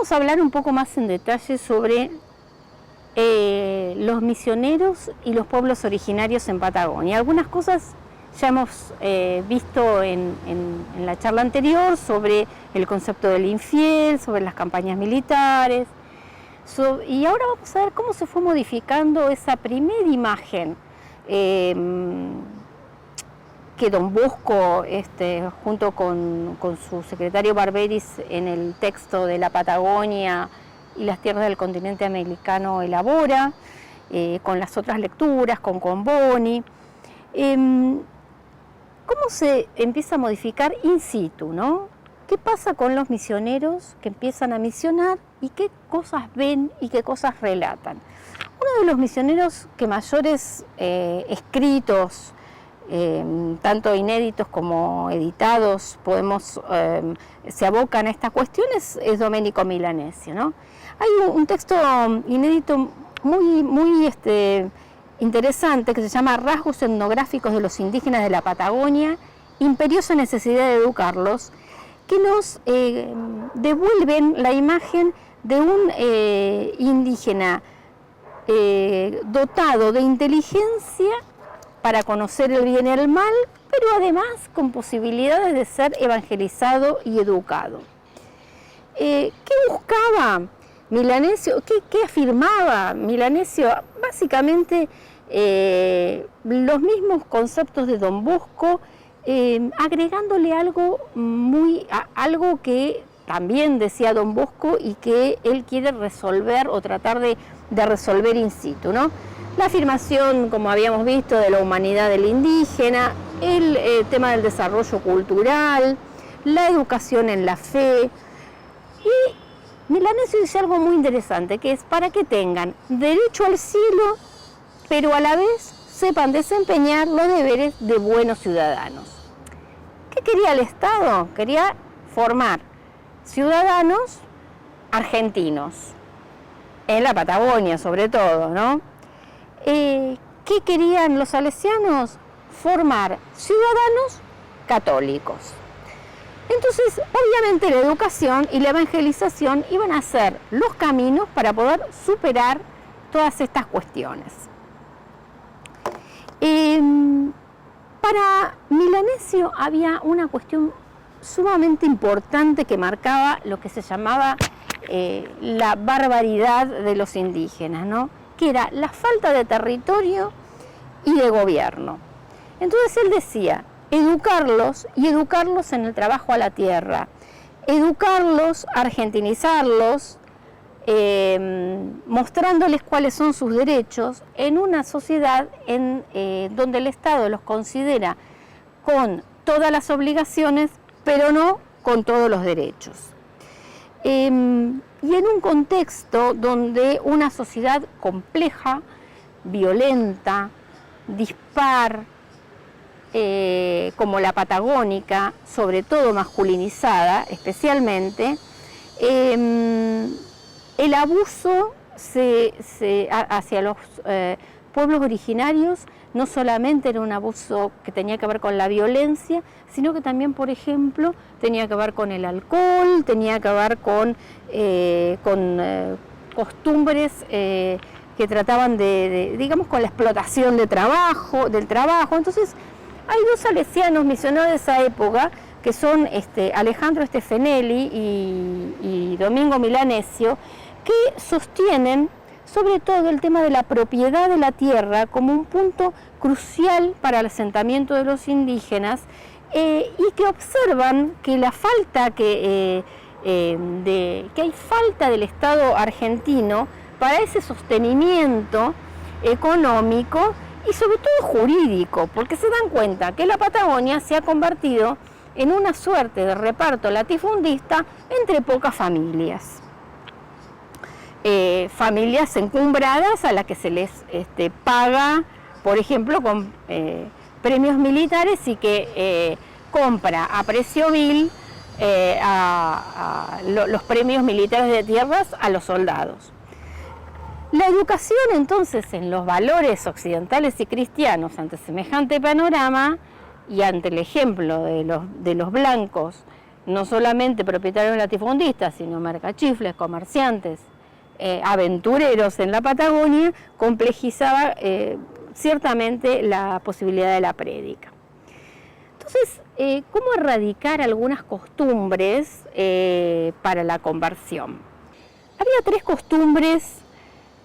vamos a hablar un poco más en detalle sobre los misioneros y los pueblos originarios en Patagonia. Algunas cosas ya hemos visto en la charla anterior sobre el concepto del infiel, sobre las campañas militares, y ahora vamos a ver cómo se fue modificando esa primera imagen que don Bosco, junto con su secretario Barberis, en el texto de la Patagonia y las tierras del continente americano elabora, con las otras lecturas, con Comboni. ¿Cómo se empieza a modificar in situ, ¿no? ¿Qué pasa con los misioneros que empiezan a misionar y qué cosas ven y qué cosas relatan? Uno de los misioneros que mayores escritos, tanto inéditos como editados, se abocan a estas cuestiones, es Domenico Milanesio, ¿no? Hay un texto inédito muy interesante que se llama Rasgos etnográficos de los indígenas de la Patagonia, imperiosa necesidad de educarlos, que nos devuelven la imagen de un indígena dotado de inteligencia para conocer el bien y el mal, pero además con posibilidades de ser evangelizado y educado. ¿Qué buscaba Milanesio? ¿Qué afirmaba Milanesio? Básicamente los mismos conceptos de don Bosco, agregándole algo que también decía don Bosco y que él quiere resolver o tratar de resolver in situ, ¿no? La afirmación, como habíamos visto, de la humanidad del indígena, el tema del desarrollo cultural, la educación en la fe. Y Milanesio dice algo muy interesante, que es para que tengan derecho al cielo, pero a la vez sepan desempeñar los deberes de buenos ciudadanos. ¿Qué quería el Estado? Quería formar ciudadanos argentinos, en la Patagonia sobre todo, ¿no? ¿Qué querían los salesianos? Formar ciudadanos católicos. Entonces, obviamente la educación y la evangelización iban a ser los caminos para poder superar todas estas cuestiones. Para Milanesio había una cuestión sumamente importante que marcaba lo que se llamaba la barbaridad de los indígenas, ¿no? Que era la falta de territorio y de gobierno. Entonces él decía, educarlos y educarlos en el trabajo a la tierra, educarlos, argentinizarlos, mostrándoles cuáles son sus derechos en una sociedad donde el Estado los considera con todas las obligaciones, pero no con todos los derechos. Y en un contexto donde una sociedad compleja, violenta, dispar, como la patagónica, sobre todo masculinizada especialmente, el abuso hacia los pueblos originarios no solamente era un abuso que tenía que ver con la violencia, sino que también, por ejemplo, tenía que ver con el alcohol, tenía que ver con costumbres que trataban digamos, con la explotación del trabajo. Entonces, hay dos salesianos misioneros de esa época, que son Alejandro Stefanelli y Domingo Milanesio, que sostienen sobre todo el tema de la propiedad de la tierra como un punto crucial para el asentamiento de los indígenas, y que observan que la falta que hay falta del Estado argentino para ese sostenimiento económico y sobre todo jurídico, porque se dan cuenta que la Patagonia se ha convertido en una suerte de reparto latifundista entre pocas familias. Familias encumbradas a las que se les paga, por ejemplo, con premios militares, y que compra a precio vil los premios militares de tierras a los soldados. La educación, entonces, en los valores occidentales y cristianos ante semejante panorama y ante el ejemplo de los blancos no solamente propietarios latifundistas, sino mercachifles, comerciantes, aventureros en la Patagonia, complejizaba ciertamente la posibilidad de la prédica. Entonces, ¿cómo erradicar algunas costumbres para la conversión? Había 3 costumbres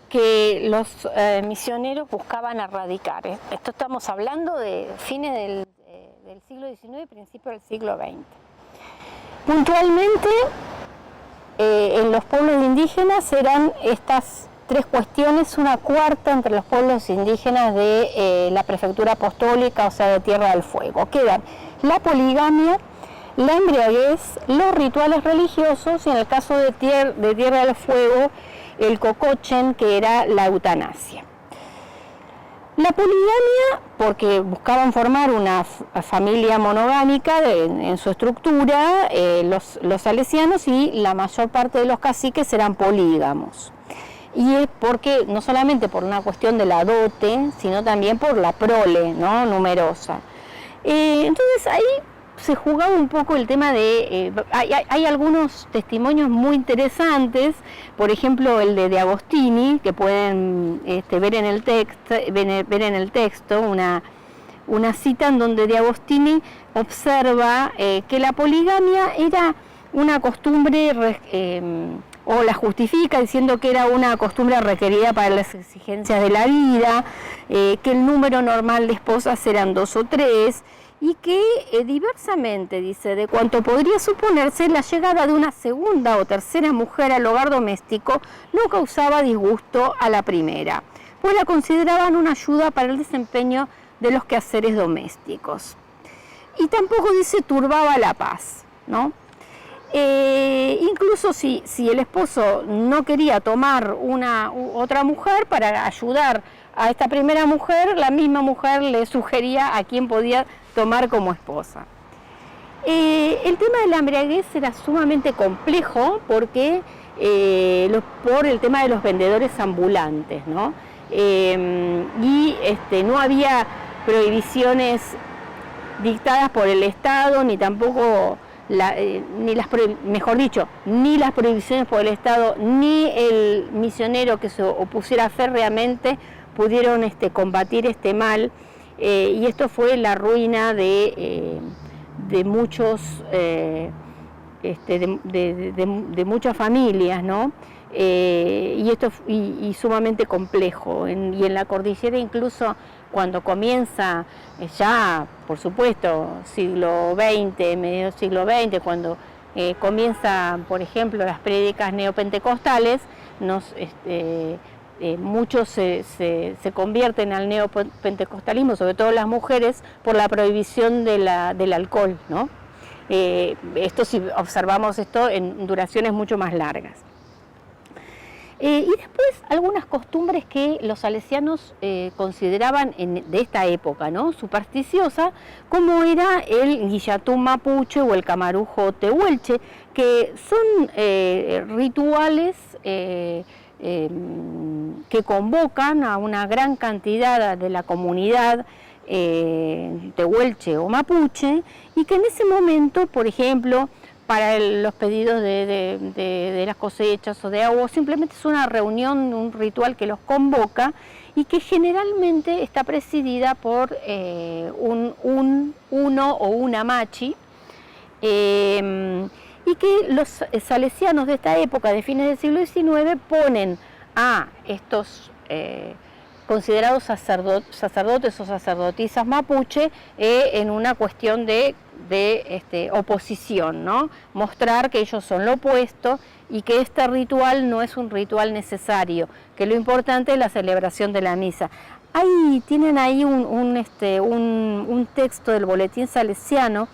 que los misioneros buscaban erradicar. Esto estamos hablando de fines del siglo XIX y principios del siglo XX. Puntualmente, en los pueblos indígenas eran estas 3 cuestiones, una cuarta entre los pueblos indígenas de la prefectura apostólica, o sea, de Tierra del Fuego, que eran la poligamia, la embriaguez, los rituales religiosos y en el caso de Tierra del Fuego, el cocochen, que era la eutanasia. La poligamia, porque buscaban formar una familia monogámica en su estructura, los salesianos, y la mayor parte de los caciques eran polígamos. Y es porque, no solamente por una cuestión de la dote, sino también por la prole, ¿no?, numerosa. Entonces ahí se jugaba un poco el tema de... hay algunos testimonios muy interesantes, por ejemplo el de Agostini, que pueden ver en el texto una cita en donde De Agostini observa que la poligamia era una costumbre, o la justifica diciendo que era una costumbre requerida para las exigencias de la vida, que el número normal de esposas eran 2 o 3, y que diversamente, dice, de cuanto podría suponerse, la llegada de una segunda o tercera mujer al hogar doméstico no causaba disgusto a la primera, pues la consideraban una ayuda para el desempeño de los quehaceres domésticos. Y tampoco, dice, turbaba la paz, ¿no? Incluso si el esposo no quería tomar otra mujer para ayudar a esta primera mujer, la misma mujer le sugería a quién podía tomar como esposa. El tema de la embriaguez era sumamente complejo porque por el tema de los vendedores ambulantes, ¿no? Y no había prohibiciones dictadas por el Estado, ni tampoco ni las prohibiciones por el Estado, ni el misionero que se opusiera férreamente pudieron combatir este mal, y esto fue la ruina de muchos de muchas familias, ¿no? Y sumamente complejo. Y en la cordillera, incluso cuando comienza ya, por supuesto, siglo XX, medio siglo XX, cuando comienzan, por ejemplo, las prédicas neopentecostales, muchos se convierten al neopentecostalismo, sobre todo las mujeres, por la prohibición del alcohol, ¿no? Esto, si observamos esto en duraciones mucho más largas. Y después algunas costumbres que los salesianos consideraban de esta época, ¿no?, supersticiosa, como era el guillatún mapuche o el camarujo tehuelche, que son rituales que convocan a una gran cantidad de la comunidad tehuelche o mapuche, y que en ese momento, por ejemplo, para los pedidos de las cosechas o de agua, simplemente es una reunión, un ritual que los convoca y que generalmente está presidida por uno o una machi, y que los salesianos de esta época, de fines del siglo XIX, ponen a estos considerados sacerdotes o sacerdotisas mapuche en una cuestión de oposición, ¿no? Mostrar que ellos son lo opuesto y que este ritual no es un ritual necesario, que lo importante es la celebración de la misa. Tienen ahí un texto del Boletín Salesiano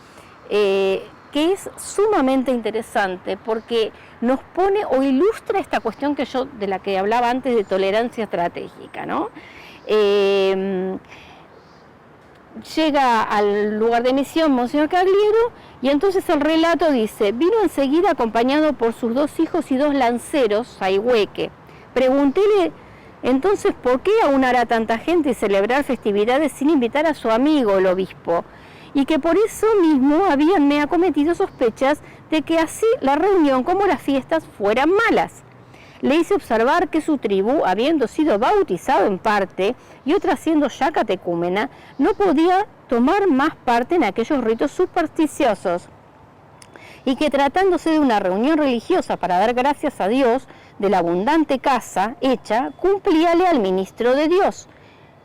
que es sumamente interesante porque nos pone o ilustra esta cuestión de la que hablaba antes, de tolerancia estratégica, ¿no? Llega al lugar de misión Monseñor Cagliero, y entonces el relato dice: vino enseguida acompañado por sus 2 hijos y 2 lanceros a Ihueque. Preguntéle entonces por qué aunar a tanta gente y celebrar festividades sin invitar a su amigo el obispo. y que por eso mismo habíanme acometido sospechas de que así la reunión como las fiestas fueran malas. Le hice observar que su tribu, habiendo sido bautizado en parte y otra siendo ya catecúmena, no podía tomar más parte en aquellos ritos supersticiosos, y que tratándose de una reunión religiosa para dar gracias a Dios de la abundante casa hecha, cumplíale al ministro de Dios,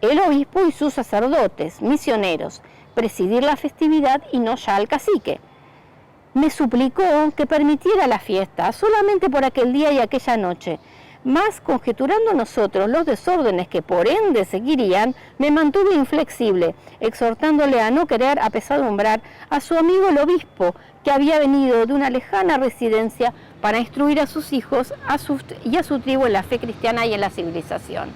el obispo y sus sacerdotes, misioneros, presidir la festividad y no ya al cacique. Me suplicó que permitiera la fiesta solamente por aquel día y aquella noche, mas conjeturando nosotros los desórdenes que por ende seguirían, me mantuve inflexible, exhortándole a no querer apesadumbrar a su amigo el obispo, que había venido de una lejana residencia para instruir a sus hijos y a su tribu en la fe cristiana y en la civilización.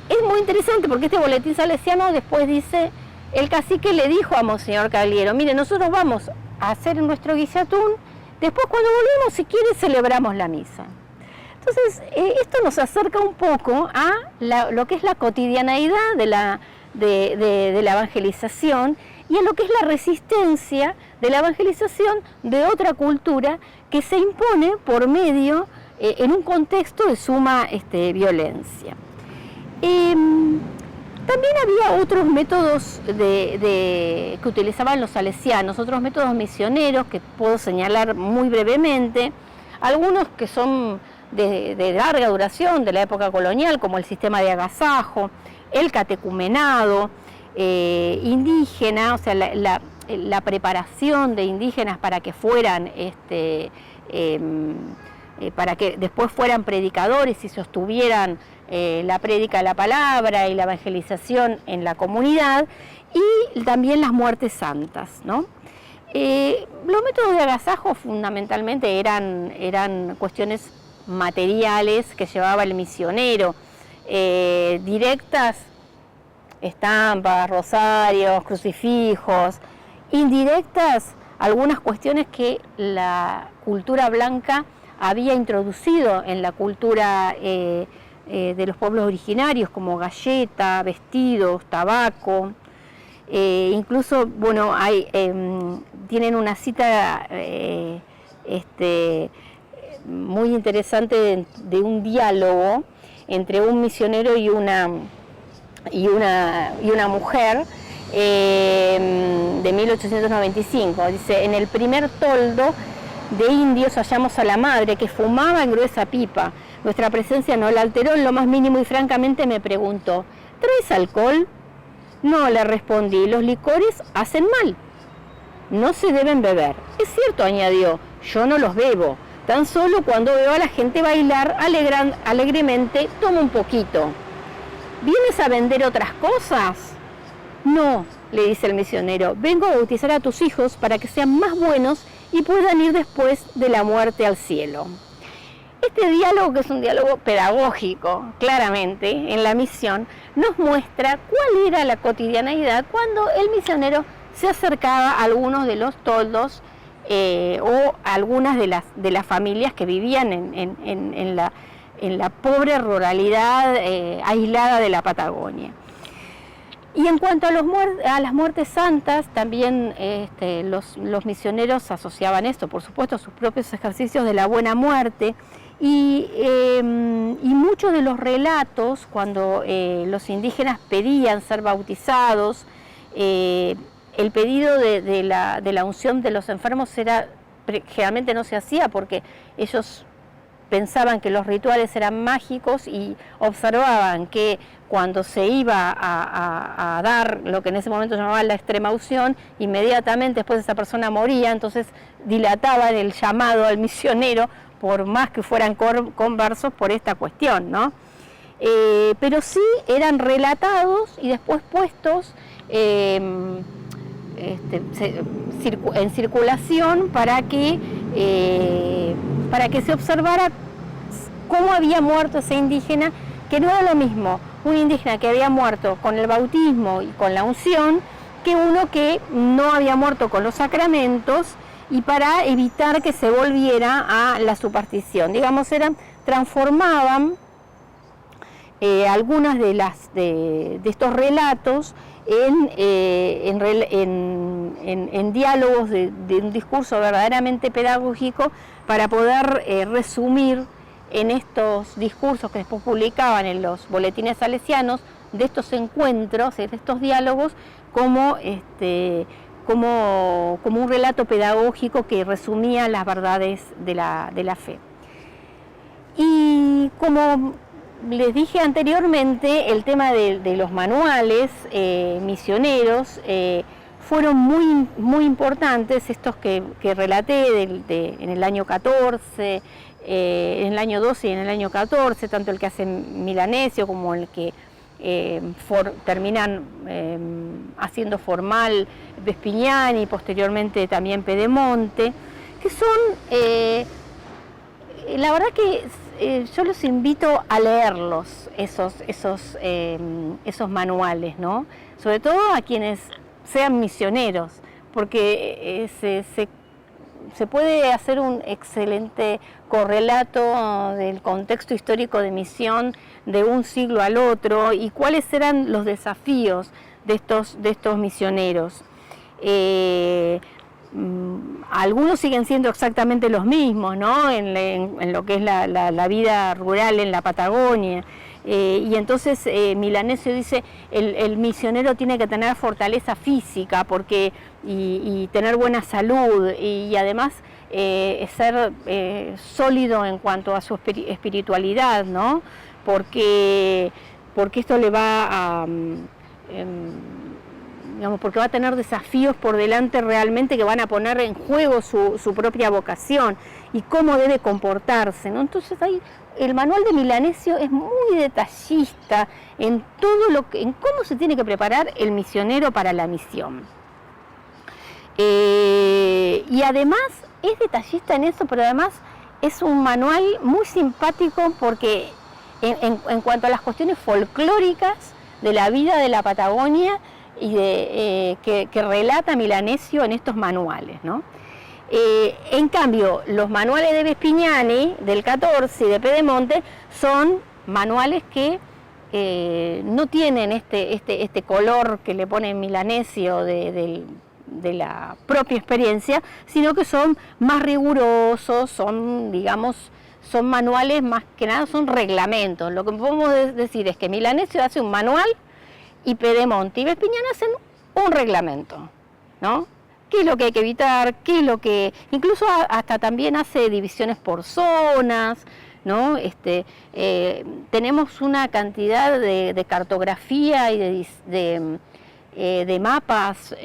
Es muy interesante porque este boletín salesiano después dice, el cacique le dijo a Monseñor Cagliero, mire, nosotros vamos a hacer nuestro guillatún, después cuando volvemos, si quiere, celebramos la misa. Entonces, esto nos acerca un poco a lo que es la cotidianeidad de la evangelización y a lo que es la resistencia de la evangelización de otra cultura que se impone por medio, en un contexto de suma violencia. También había otros métodos que utilizaban los salesianos, otros métodos misioneros que puedo señalar muy brevemente, algunos que son de larga duración, de la época colonial, como el sistema de agasajo, el catecumenado indígena, o sea, la preparación de indígenas para que fueran, para que después fueran predicadores y sostuvieran la prédica de la palabra y la evangelización en la comunidad, y también las muertes santas, ¿no? Los métodos de agasajo fundamentalmente eran cuestiones materiales que llevaba el misionero, directas, estampas, rosarios, crucifijos, indirectas, algunas cuestiones que la cultura blanca había introducido en la cultura de los pueblos originarios, como galleta, vestidos, tabaco. Incluso, bueno, tienen una cita muy interesante de un diálogo entre un misionero y una mujer de 1895. Dice, en el primer toldo de indios hallamos a la madre que fumaba en gruesa pipa. Nuestra presencia no la alteró en lo más mínimo y francamente me preguntó, ¿traes alcohol? No, le respondí, los licores hacen mal, no se deben beber. Es cierto, añadió, yo no los bebo, tan solo cuando veo a la gente bailar alegremente tomo un poquito. ¿Vienes a vender otras cosas? No, le dice el misionero, vengo a bautizar a tus hijos para que sean más buenos y puedan ir después de la muerte al cielo. Este diálogo, que es un diálogo pedagógico, claramente, en la misión, nos muestra cuál era la cotidianeidad cuando el misionero se acercaba a algunos de los toldos o a algunas de las familias que vivían en la pobre ruralidad aislada de la Patagonia. Y en cuanto a las muertes santas, también los misioneros asociaban esto, por supuesto, a sus propios ejercicios de la buena muerte, y muchos de los relatos, cuando los indígenas pedían ser bautizados, el pedido de la unción de los enfermos generalmente no se hacía porque ellos pensaban que los rituales eran mágicos y observaban que cuando se iba a dar lo que en ese momento llamaban la extrema unción, inmediatamente después esa persona moría, entonces dilataban el llamado al misionero, por más que fueran conversos, por esta cuestión, ¿no? Pero sí eran relatados y después puestos en circulación para que se observara cómo había muerto ese indígena, que no era lo mismo un indígena que había muerto con el bautismo y con la unción que uno que no había muerto con los sacramentos, y para evitar que se volviera a la superstición. Digamos, transformaban algunas de estos relatos en diálogos de un discurso verdaderamente pedagógico para poder resumir en estos discursos que después publicaban en los boletines salesianos, de estos encuentros, de estos diálogos, como un relato pedagógico que resumía las verdades de la fe. Y como les dije anteriormente, el tema de los manuales misioneros fueron muy importantes, estos que relaté en el año 14, en el año 12 y en el año 14, tanto el que hace Milanesio como el que terminan haciendo formal Vespignani y posteriormente también Pedemonte, que son, la verdad que yo los invito a leerlos, esos manuales, ¿no? Sobre todo a quienes sean misioneros, porque se puede hacer un excelente correlato del contexto histórico de misión de un siglo al otro y cuáles eran los desafíos de estos misioneros. Algunos siguen siendo exactamente los mismos, ¿no? En lo que es la vida rural en la Patagonia. Y entonces Milanesio dice, el misionero tiene que tener fortaleza física y tener buena salud y además ser sólido en cuanto a su espiritualidad, ¿no? Porque esto le va a... porque va a tener desafíos por delante realmente que van a poner en juego su propia vocación y cómo debe comportarse, ¿no? Entonces ahí el manual de Milanesio es muy detallista en en cómo se tiene que preparar el misionero para la misión. Y además es detallista en eso, pero además es un manual muy simpático porque en cuanto a las cuestiones folclóricas de la vida de la Patagonia y que relata Milanesio en estos manuales, ¿no? En cambio, los manuales de Vespignani, del 14 y de Pedemonte, son manuales que no tienen este color que le pone Milanesio de la propia experiencia, sino que son más rigurosos, son manuales más que nada, son reglamentos. Lo que podemos decir es que Milanesio hace un manual y Pedemonte y Vespignani hacen un reglamento, ¿no? ¿Qué es lo que hay que evitar? ¿Qué es lo que...? Incluso hasta también hace divisiones por zonas, ¿no? Tenemos una cantidad de cartografía y de mapas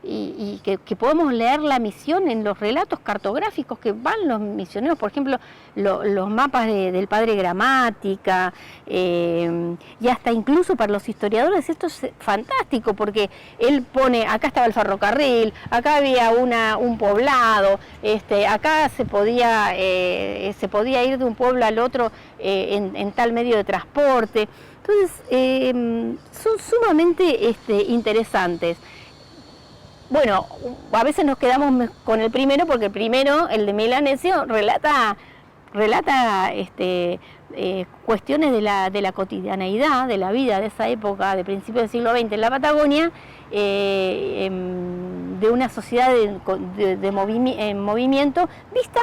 y que podemos leer la misión en los relatos cartográficos que van los misioneros, por ejemplo, los mapas del padre Gramática, y hasta incluso para los historiadores esto es fantástico, porque él pone, acá estaba el ferrocarril, acá había un poblado, acá se podía ir de un pueblo al otro en tal medio de transporte. Entonces, son sumamente interesantes. Bueno, a veces nos quedamos con el primero porque el primero, el de Milanesio, relata cuestiones de la cotidianeidad, de la vida de esa época, de principios del siglo XX en la Patagonia, de una sociedad en movimiento, vista,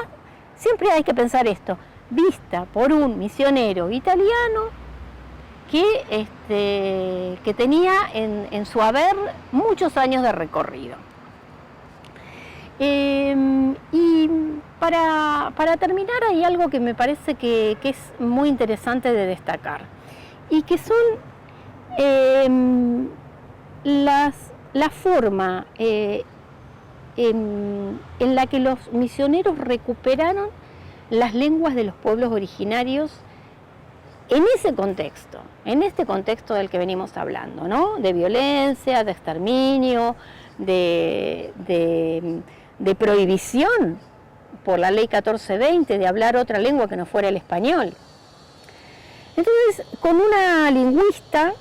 siempre hay que pensar esto, vista por un misionero italiano que tenía en su haber muchos años de recorrido. Y para terminar hay algo que me parece que es muy interesante de destacar y que son la forma en la que los misioneros recuperaron las lenguas de los pueblos originarios en este contexto del que venimos hablando, ¿no? De violencia, de exterminio, de prohibición por la ley 1420 de hablar otra lengua que no fuera el español. Entonces, con una lingüista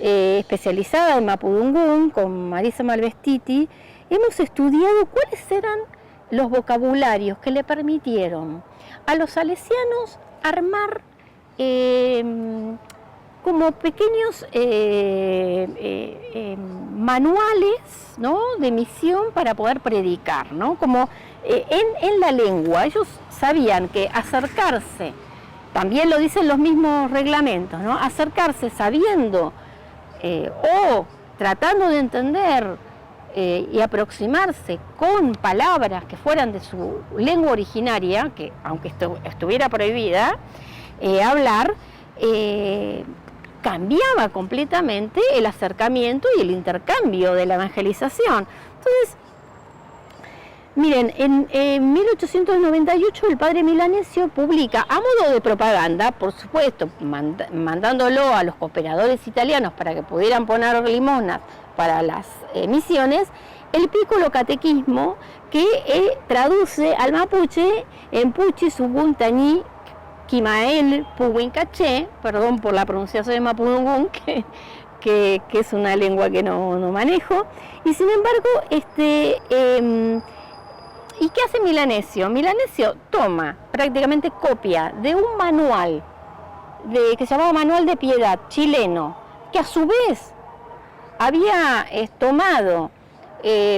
especializada en Mapudungún, con Marisa Malvestiti, hemos estudiado cuáles eran los vocabularios que le permitieron a los salesianos armar como pequeños manuales, ¿no?, de misión para poder predicar, ¿no? Como en la lengua. Ellos sabían que acercarse, también lo dicen los mismos reglamentos, ¿no?, acercarse sabiendo o tratando de entender y aproximarse con palabras que fueran de su lengua originaria, que aunque estuviera prohibida hablar, cambiaba completamente el acercamiento y el intercambio de la evangelización. Entonces, miren, en 1898 el padre Milanesio publica, a modo de propaganda, por supuesto, mandándolo a los cooperadores italianos para que pudieran poner limonas para las misiones, el Piccolo Catequismo, que traduce al mapuche en Puchi Suguntani Quimael Puhuincaché, perdón por la pronunciación de Mapudungún, que es una lengua que no manejo, y sin embargo, ¿y qué hace Milanesio? Milanesio toma, prácticamente copia de un manual que se llamaba Manual de Piedad chileno, que a su vez había tomado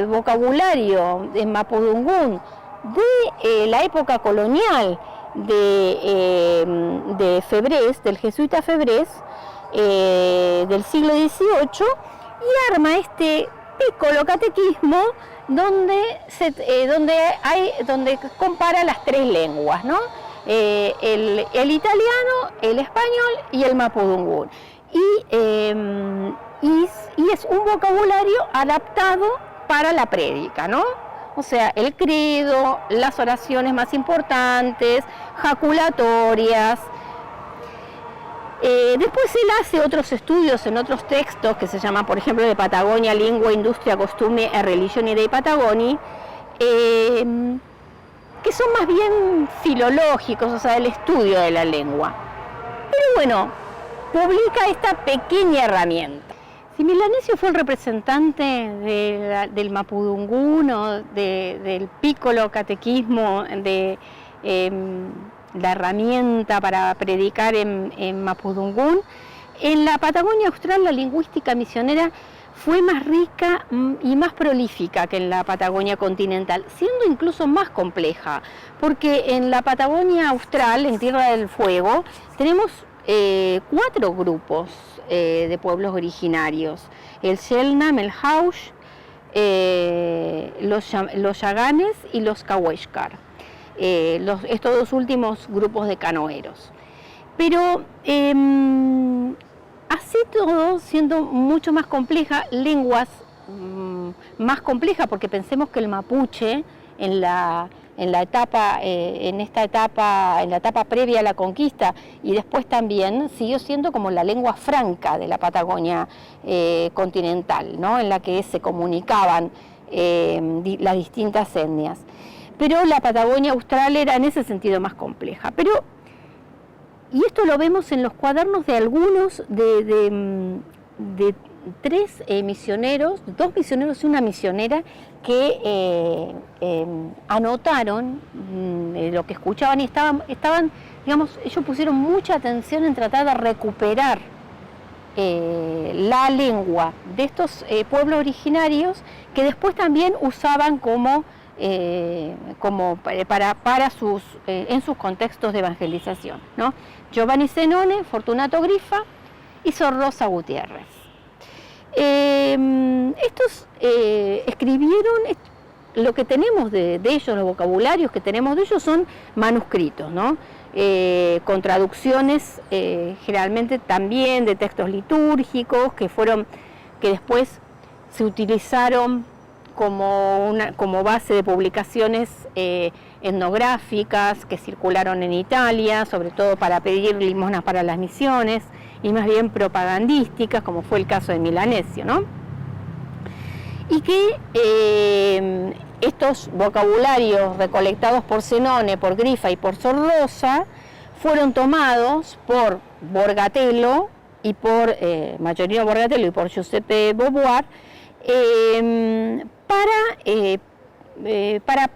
vocabulario de Mapudungún de la época colonial de Febrés, del jesuita Febrés, del siglo XVIII, y arma este Piccolo Catequismo donde compara las tres lenguas, ¿no? El italiano, el español y el mapudungún. Y es un vocabulario adaptado para la prédica, ¿no? O sea, el credo, las oraciones más importantes, jaculatorias. Después él hace otros estudios en otros textos que se llaman, por ejemplo, de Patagonia, Lingua, Industria, Costumbre e Religione dei Patagoni, que son más bien filológicos, o sea, el estudio de la lengua. Pero bueno, publica esta pequeña herramienta. Si Milanesio fue el representante del Mapudungún o del Piccolo Catequismo, de la herramienta para predicar en Mapudungún, en la Patagonia Austral la lingüística misionera fue más rica y más prolífica que en la Patagonia continental, siendo incluso más compleja, porque en la Patagonia Austral, en Tierra del Fuego, tenemos 4 grupos de pueblos originarios: el Selknam, el Haush, los Yaganes y los Cahuéscar, estos dos últimos grupos de canoeros. Pero así todo, siendo mucho más compleja, lenguas más complejas, porque pensemos que el mapuche en la etapa previa a la conquista y después también siguió siendo como la lengua franca de la Patagonia continental, ¿no?, en la que se comunicaban las distintas etnias. Pero la Patagonia Austral era en ese sentido más compleja. Y esto lo vemos en los cuadernos de algunos de 3 misioneros, 2 misioneros y una misionera, que anotaron lo que escuchaban y estaban, digamos, ellos pusieron mucha atención en tratar de recuperar la lengua de estos pueblos originarios, que después también usaban para en sus contextos de evangelización, ¿no? Giovanni Zenone, Fortunato Griffa y Sor Rosa Gutiérrez. Estos escribieron, lo que tenemos de ellos, los vocabularios que tenemos de ellos son manuscritos, ¿no? Con traducciones generalmente también de textos litúrgicos que después se utilizaron como base de publicaciones etnográficas que circularon en Italia, sobre todo para pedir limosnas para las misiones, y más bien propagandísticas, como fue el caso de Milanesio, ¿no? Y que estos vocabularios recolectados por Zenone, por Griffa y por Sor Rosa fueron tomados por Borgatello y por Majorino Borgatello y por Giuseppe Beauvoir para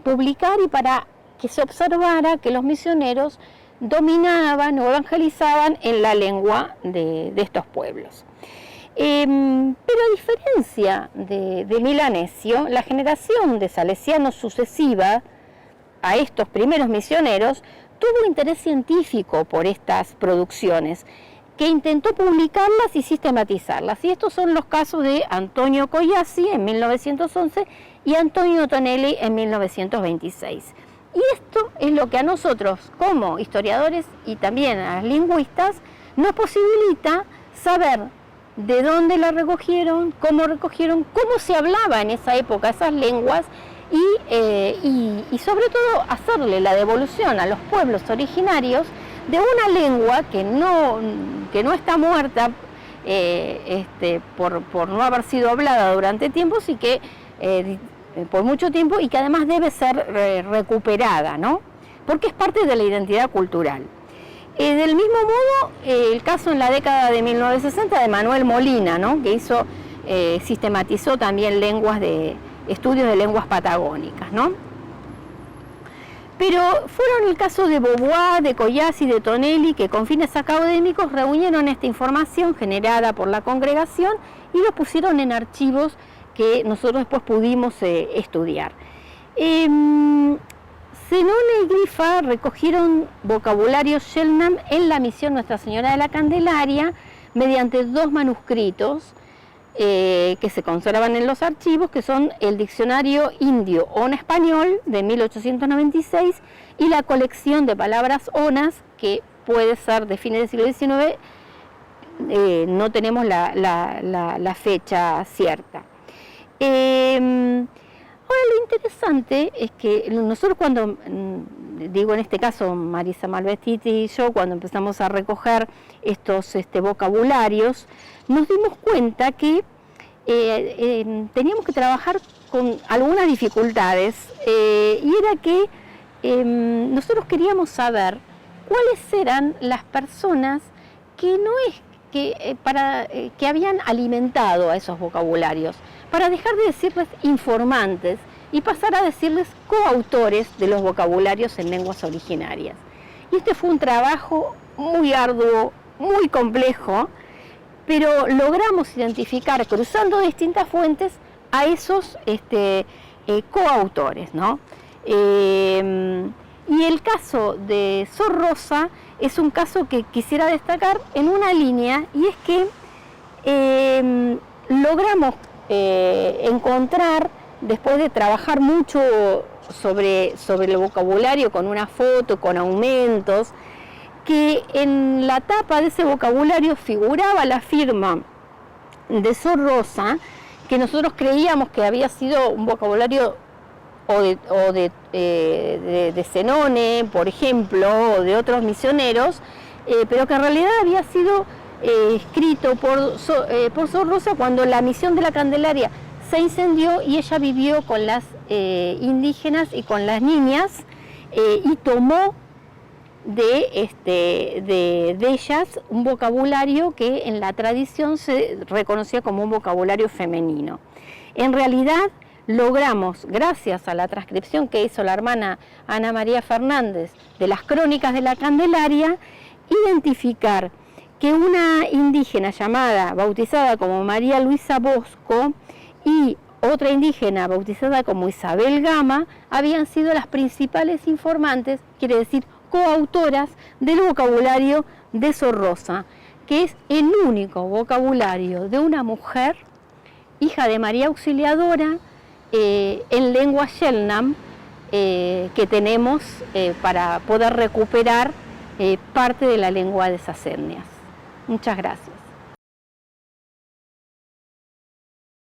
publicar y para que se observara que los misioneros dominaban o evangelizaban en la lengua de estos pueblos. Pero a diferencia de Milanesio, la generación de salesianos sucesiva a estos primeros misioneros tuvo interés científico por estas producciones, que intentó publicarlas y sistematizarlas. Y estos son los casos de Antonio Cogliasi en 1911 y Antonio Tonelli en 1926. Y esto es lo que a nosotros, como historiadores y también a los lingüistas, nos posibilita saber de dónde la recogieron, cómo se hablaba en esa época esas lenguas y sobre todo hacerle la devolución a los pueblos originarios de una lengua que no está muerta por no haber sido hablada durante tiempos y que por mucho tiempo, y que además debe ser recuperada, ¿no? Porque es parte de la identidad cultural. Del mismo modo, el caso en la década de 1960 de Manuel Molina, ¿no? Que sistematizó también estudios de lenguas patagónicas, ¿no? Pero fueron el caso de Beauvoir, de Cogliasi, de Tonelli, que con fines académicos reunieron esta información generada por la congregación y lo pusieron en archivos que nosotros después pudimos estudiar. Zenone y Griffa recogieron vocabulario Shelnam en la misión Nuestra Señora de la Candelaria mediante 2 manuscritos que se conservan en los archivos, que son el Diccionario Indio Ona-Español de 1896 y la colección de palabras onas, que puede ser de fines del siglo XIX, no tenemos la fecha cierta. Ahora, lo interesante es que nosotros cuando, digo en este caso Marisa Malvestiti y yo, cuando empezamos a recoger estos vocabularios, nos dimos cuenta que teníamos que trabajar con algunas dificultades y era que nosotros queríamos saber cuáles eran las personas que habían alimentado a esos vocabularios, para dejar de decirles informantes y pasar a decirles coautores de los vocabularios en lenguas originarias. Y este fue un trabajo muy arduo, muy complejo, pero logramos identificar, cruzando distintas fuentes, a esos coautores, ¿no? Y el caso de Sor Rosa es un caso que quisiera destacar en una línea, y es que logramos encontrar, después de trabajar mucho sobre el vocabulario, con una foto, con aumentos, que en la tapa de ese vocabulario figuraba la firma de Sor Rosa, que nosotros creíamos que había sido un vocabulario de Zenone, por ejemplo, o de otros misioneros, pero que en realidad había sido escrito por Sor Rosa cuando la misión de la Candelaria se incendió y ella vivió con las indígenas y con las niñas y tomó de ellas un vocabulario que en la tradición se reconocía como un vocabulario femenino. En realidad logramos, gracias a la transcripción que hizo la hermana Ana María Fernández de las Crónicas de la Candelaria, identificar que una indígena bautizada como María Luisa Bosco y otra indígena bautizada como Isabel Gama habían sido las principales informantes, quiere decir coautoras del vocabulario de Sor Rosa, que es el único vocabulario de una mujer, hija de María Auxiliadora, en lengua Shelnam, que tenemos para poder recuperar parte de la lengua de esas etnias. Muchas gracias.